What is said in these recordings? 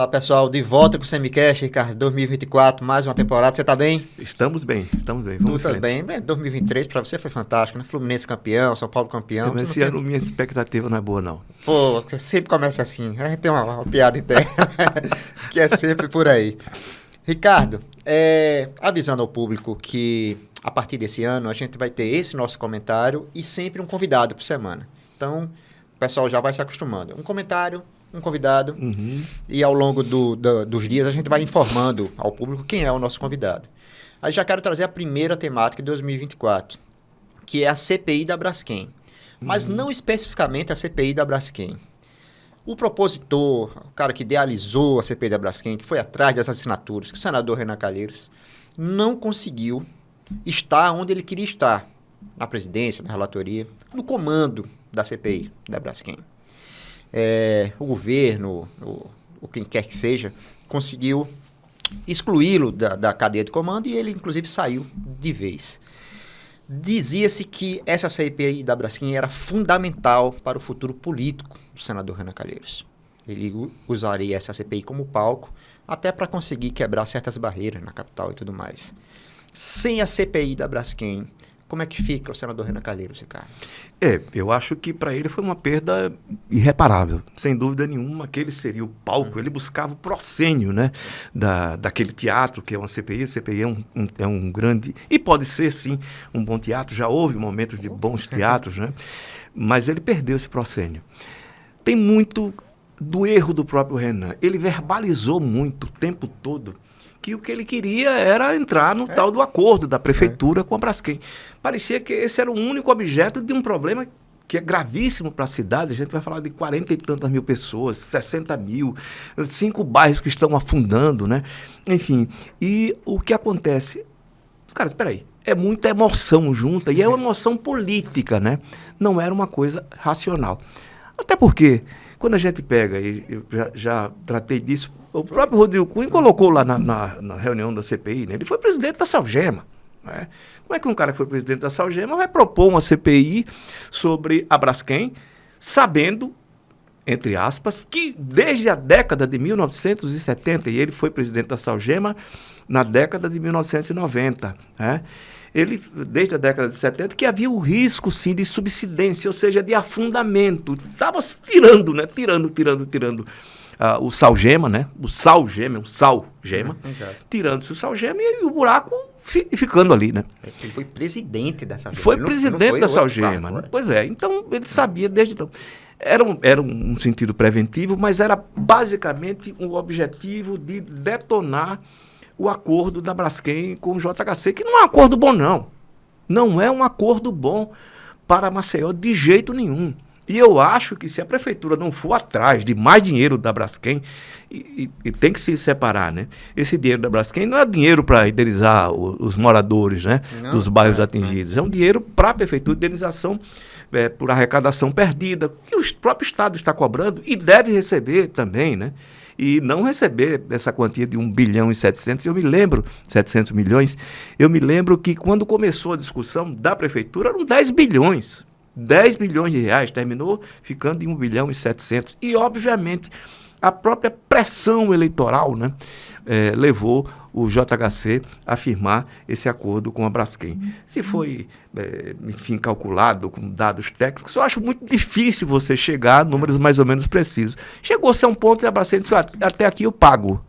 Fala pessoal, de volta com o Semicast, Ricardo, 2024, mais uma temporada, você tá bem? Estamos bem, vamos Tu tá bem, 2023 pra você foi fantástico, né? Fluminense campeão, São Paulo campeão. Esse ano minha expectativa não é boa não. Pô, você sempre começa assim, a gente tem uma piada interna, que é sempre por aí. Ricardo, avisando ao público que a partir desse ano a gente vai ter esse nosso comentário e sempre um convidado por semana. Então, o pessoal já vai se acostumando. Um comentário, um convidado, e ao longo dos dias a gente vai informando ao público quem é o nosso convidado. Aí já quero trazer a primeira temática de 2024, que é a CPI da Braskem. Mas não especificamente a CPI da Braskem. O propositor, o cara que idealizou a CPI da Braskem, que foi atrás das assinaturas, que o senador Renan Calheiros, não conseguiu estar onde ele queria estar, na presidência, na relatoria, no comando da CPI da Braskem. O governo, ou quem quer que seja, conseguiu excluí-lo da cadeia de comando e ele, inclusive, saiu de vez. Dizia-se que essa CPI da Braskem era fundamental para o futuro político do senador Renan Calheiros. Ele usaria essa CPI como palco, até para conseguir quebrar certas barreiras na capital e tudo mais. Sem a CPI da Braskem, como é que fica o senador Renan Calheiros, Ricardo? Eu acho que para ele foi uma perda irreparável, sem dúvida nenhuma. Aquele seria o palco, ele buscava o proscênio, né, daquele teatro que é uma CPI. A CPI é um grande, e pode ser sim, um bom teatro, já houve momentos de bons teatros, né, mas ele perdeu esse proscênio. Tem muito do erro do próprio Renan, ele verbalizou muito o tempo todo que o que ele queria era entrar no tal do acordo da prefeitura com a Braskem. Parecia que esse era o único objeto de um problema que é gravíssimo para a cidade. A gente vai falar de 40 e tantas mil pessoas, 60 mil, 5 bairros que estão afundando, né? Enfim, e o que acontece? Os caras, espera aí, é muita emoção junta e é uma emoção política, né? Não era uma coisa racional. Até porque, quando a gente pega, e eu já tratei disso, o próprio Rodrigo Cunha colocou lá na reunião da CPI, né? Ele foi presidente da Salgema, né? Como é que um cara que foi presidente da Salgema vai propor uma CPI sobre a Braskem, sabendo, entre aspas, que desde a década de 1970, e ele foi presidente da Salgema na década de 1990, né? Ele, desde a década de 70, que havia o risco, sim, de subsidência, ou seja, de afundamento. Estava tirando, né? Tirando o salgema, né? O salgema, tirando-se o salgema e o buraco ficando ali, né? Ele foi presidente da Salgema. Foi presidente da Salgema, né? Pois é, então ele sabia desde então. Era um sentido preventivo, mas era basicamente um objetivo de detonar o acordo da Braskem com o JHC, que não é um acordo bom, não. Não é um acordo bom para Maceió de jeito nenhum. E eu acho que se a prefeitura não for atrás de mais dinheiro da Braskem, e tem que se separar, né? Esse dinheiro da Braskem não é dinheiro para indenizar os moradores, né, dos bairros atingidos. É um dinheiro para a prefeitura, indenização por arrecadação perdida, que o próprio Estado está cobrando e deve receber também, né? E não receber essa quantia de 1 bilhão e 700, 700 milhões, eu me lembro que quando começou a discussão da prefeitura eram 10 bilhões. 10 bilhões de reais, terminou ficando em 1 bilhão e 700. E, obviamente, a própria pressão eleitoral, né, levou o JHC a firmar esse acordo com a Braskem. Se foi, enfim, calculado com dados técnicos, eu acho muito difícil você chegar a números mais ou menos precisos. Chegou-se a um ponto e a Braskem disse, até aqui eu pago.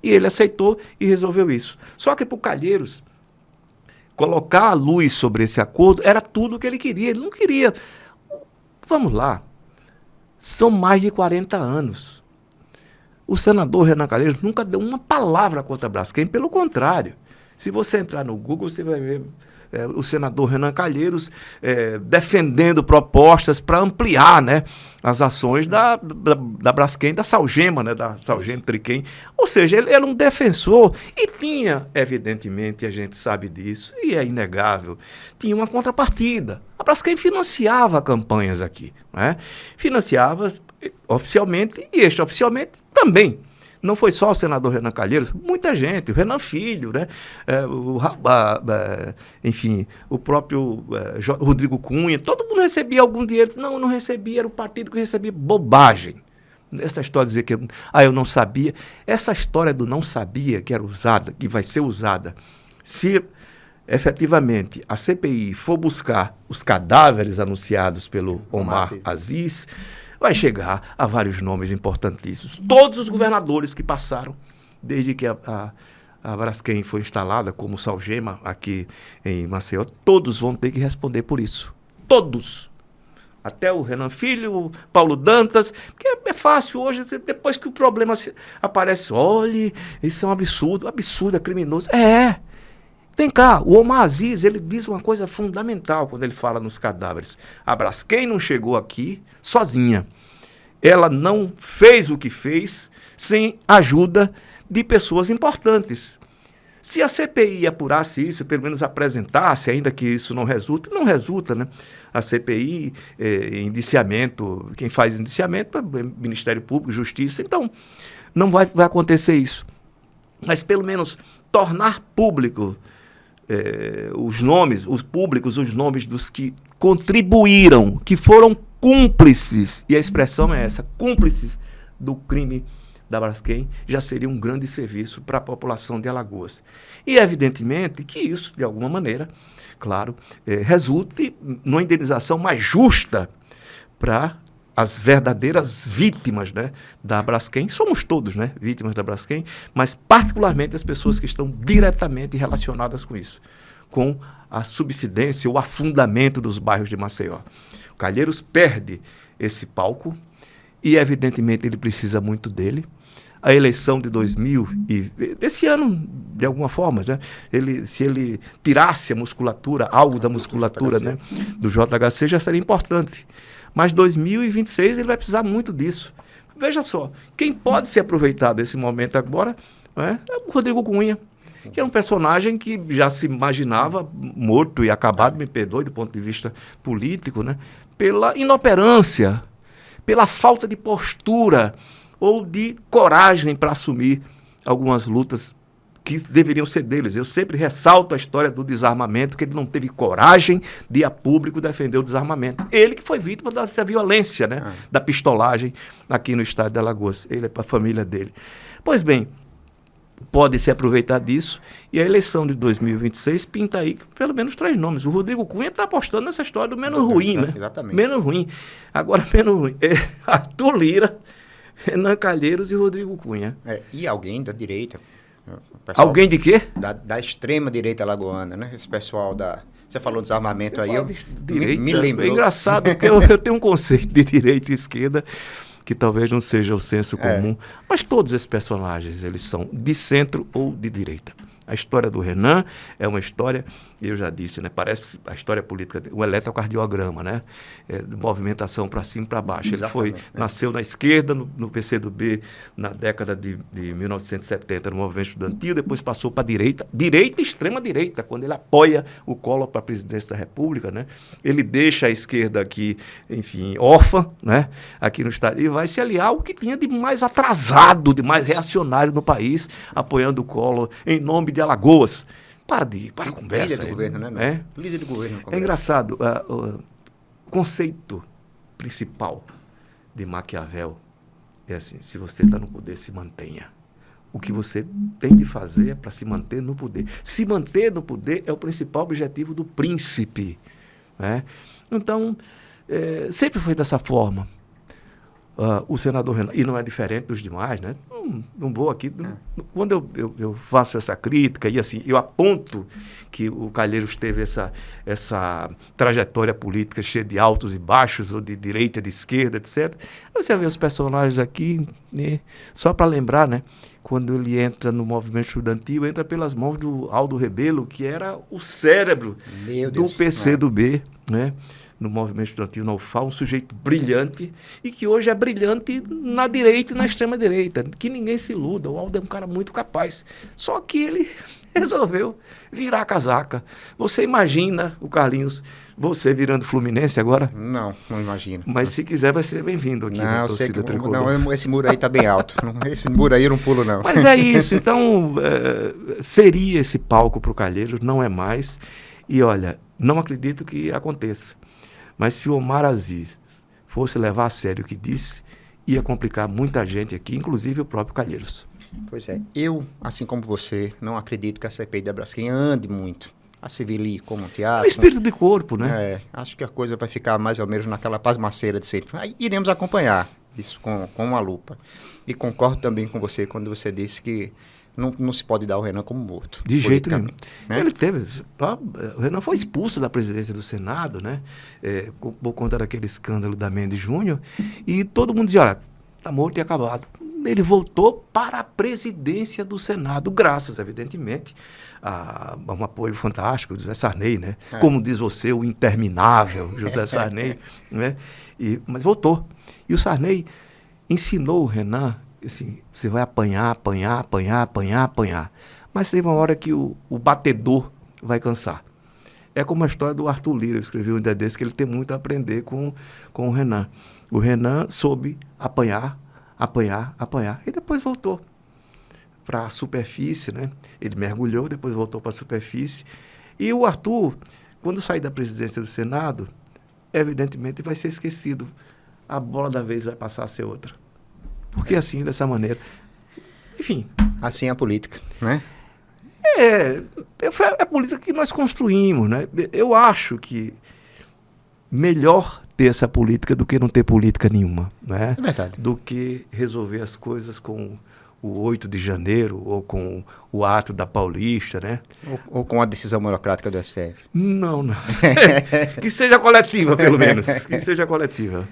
E ele aceitou e resolveu isso. Só que para o Calheiros, colocar a luz sobre esse acordo era tudo o que ele queria. Ele não queria... Vamos lá. São mais de 40 anos. O senador Renan Calheiros nunca deu uma palavra contra a Braskem, pelo contrário. Se você entrar no Google, você vai ver o senador Renan Calheiros defendendo propostas para ampliar, né, as ações da Braskem, da Salgema, né, da Salgema Triquem. Ou seja, ele era um defensor e tinha, evidentemente, a gente sabe disso, e é inegável, tinha uma contrapartida. A Braskem financiava campanhas aqui, né? Financiava oficialmente e extraoficialmente também. Não foi só o senador Renan Calheiros, muita gente, o Renan Filho, né? Enfim, o próprio Rodrigo Cunha, todo mundo recebia algum dinheiro. Não recebia, era o partido que recebia bobagem. Essa história de dizer que eu não sabia, essa história do não sabia que era usada, que vai ser usada, se efetivamente a CPI for buscar os cadáveres anunciados pelo Omar Aziz, vai chegar a vários nomes importantíssimos. Todos os governadores que passaram, desde que a Braskem foi instalada como Salgema aqui em Maceió, todos vão ter que responder por isso. Todos. Até o Renan Filho, o Paulo Dantas, porque é fácil hoje, depois que o problema aparece, olha, isso é um absurdo, é criminoso. Vem cá, o Omar Aziz, ele diz uma coisa fundamental quando ele fala nos cadáveres. A Braskem não chegou aqui sozinha. Ela não fez o que fez sem ajuda de pessoas importantes. Se a CPI apurasse isso, pelo menos apresentasse, ainda que isso não resulta, né? A CPI, indiciamento, quem faz indiciamento é o Ministério Público, Justiça, então não vai acontecer isso. Mas pelo menos tornar público os nomes dos que contribuíram, que foram cúmplices, e a expressão é essa, cúmplices do crime da Braskem, já seria um grande serviço para a população de Alagoas. E, evidentemente, que isso, de alguma maneira, claro, resulte numa indenização mais justa para as verdadeiras vítimas, né, da Braskem. Somos todos, né, vítimas da Braskem, mas particularmente as pessoas que estão diretamente relacionadas com isso, com a subsidência, o afundamento dos bairros de Maceió. O Calheiros perde esse palco e, evidentemente, ele precisa muito dele. A eleição de 2000 e desse ano, de alguma forma, né? Se ele tirasse a musculatura, algo da musculatura, né, do JHC, já seria importante. Mas 2026 ele vai precisar muito disso. Veja só, quem pode se aproveitar desse momento agora, né, é o Rodrigo Cunha, que é um personagem que já se imaginava morto e acabado, me perdoe do ponto de vista político, né, pela inoperância, pela falta de postura ou de coragem para assumir algumas lutas que deveriam ser deles. Eu sempre ressalto a história do desarmamento, que ele não teve coragem de ir a público defender o desarmamento. Ele que foi vítima dessa violência, né, da pistolagem aqui no estado de Alagoas. Ele é para a família dele. Pois bem, pode se aproveitar disso, e a eleição de 2026 pinta aí pelo menos 3 nomes. O Rodrigo Cunha está apostando nessa história do menos ruim, né? Exatamente. Menos ruim. Agora, menos ruim. Arthur Lira, Renan Calheiros e Rodrigo Cunha. E alguém da direita. Alguém de quê? Da extrema direita alagoana, né? Esse pessoal da... Você falou desarmamento aí, eu me lembrou. É engraçado, porque eu tenho um conceito de direita e esquerda que talvez não seja o senso comum, mas todos esses personagens, eles são de centro ou de direita. A história do Renan é uma história, eu já disse, né, parece a história política, um eletrocardiograma, né, de movimentação para cima e para baixo. Ele nasceu na esquerda, no PCdoB, na década de 1970, no movimento estudantil, depois passou para a direita e extrema-direita, quando ele apoia o Collor para a presidência da República, né, ele deixa a esquerda aqui, enfim, órfã, né, aqui no estado, e vai se aliar ao que tinha de mais atrasado, de mais reacionário no país, apoiando o Collor em nome de Alagoas. Para a conversa. Líder do governo, né? Líder do governo. É engraçado. O conceito principal de Maquiavel é assim: se você está no poder, se mantenha. O que você tem de fazer é para se manter no poder. Se manter no poder é o principal objetivo do príncipe. Né? Então, sempre foi dessa forma. O senador Renan, e não é diferente dos demais, né? Não vou aqui. Quando eu faço essa crítica e assim, eu aponto que o Calheiros teve essa trajetória política cheia de altos e baixos, ou de direita, de esquerda, etc. Você vê os personagens aqui, né? Só para lembrar, né? Quando ele entra no movimento estudantil, entra pelas mãos do Aldo Rebelo, que era o cérebro do PCdoB, né? No movimento estudantil na UFAL, um sujeito brilhante, e que hoje é brilhante na direita e na extrema-direita. Que ninguém se iluda, o Aldo é um cara muito capaz. Só que ele resolveu virar a casaca. Você imagina, o Carlinhos, você virando Fluminense agora? Não imagino. Mas se quiser, vai ser bem-vindo aqui na torcida tricolor. Não, esse muro aí está bem alto. Esse muro aí eu não pulo, não. Mas é isso. Então, seria esse palco para o Calheiros, não é mais. E olha, não acredito que aconteça. Mas se o Omar Aziz fosse levar a sério o que disse, ia complicar muita gente aqui, inclusive o próprio Calheiros. Pois é, eu, assim como você, não acredito que a CPI da Braskem ande muito a Civili como um teatro. É o espírito de corpo, né? Acho que a coisa vai ficar mais ou menos naquela pasmaceira de sempre. Aí iremos acompanhar isso com uma lupa. E concordo também com você quando você disse que não se pode dar o Renan como morto. De jeito nenhum. Né? Ele teve... O Renan foi expulso da presidência do Senado, né? Por conta daquele escândalo da Mendes Júnior. E todo mundo dizia, olha, está morto e acabado. Ele voltou para a presidência do Senado, graças, evidentemente, a um apoio fantástico do José Sarney, né? Como diz você, o interminável José Sarney, né? Mas voltou. E o Sarney ensinou o Renan, assim, você vai apanhar. Mas teve uma hora que o batedor vai cansar. É como a história do Arthur Lira, eu escrevi um dia desse, que ele tem muito a aprender com o Renan. O Renan soube apanhar, e depois voltou para a superfície, né? Ele mergulhou, depois voltou para a superfície. E o Arthur, quando sair da presidência do Senado, evidentemente vai ser esquecido. A bola da vez vai passar a ser outra. Porque assim, dessa maneira. Enfim. Assim é a política, né? É a política que nós construímos, né? Eu acho que melhor ter essa política do que não ter política nenhuma, né? É verdade. Do que resolver as coisas com o 8 de janeiro ou com o ato da Paulista, né? Ou com a decisão burocrática do STF. Não. Que seja coletiva, pelo menos. Que seja coletiva.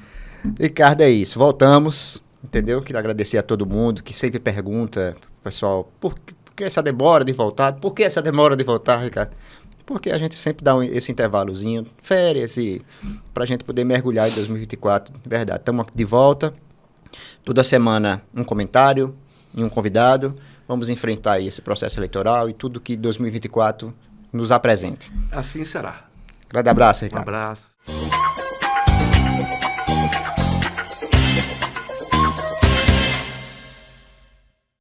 Ricardo, é isso. Voltamos, entendeu? Queria agradecer a todo mundo que sempre pergunta, pessoal, por que essa demora de voltar? Por que essa demora de voltar, Ricardo? Porque a gente sempre dá esse intervalozinho, férias, para a gente poder mergulhar em 2024. Verdade, estamos de volta. Toda semana um comentário e um convidado. Vamos enfrentar aí esse processo eleitoral e tudo que 2024 nos apresente. Assim será. Grande abraço, Ricardo. Um abraço.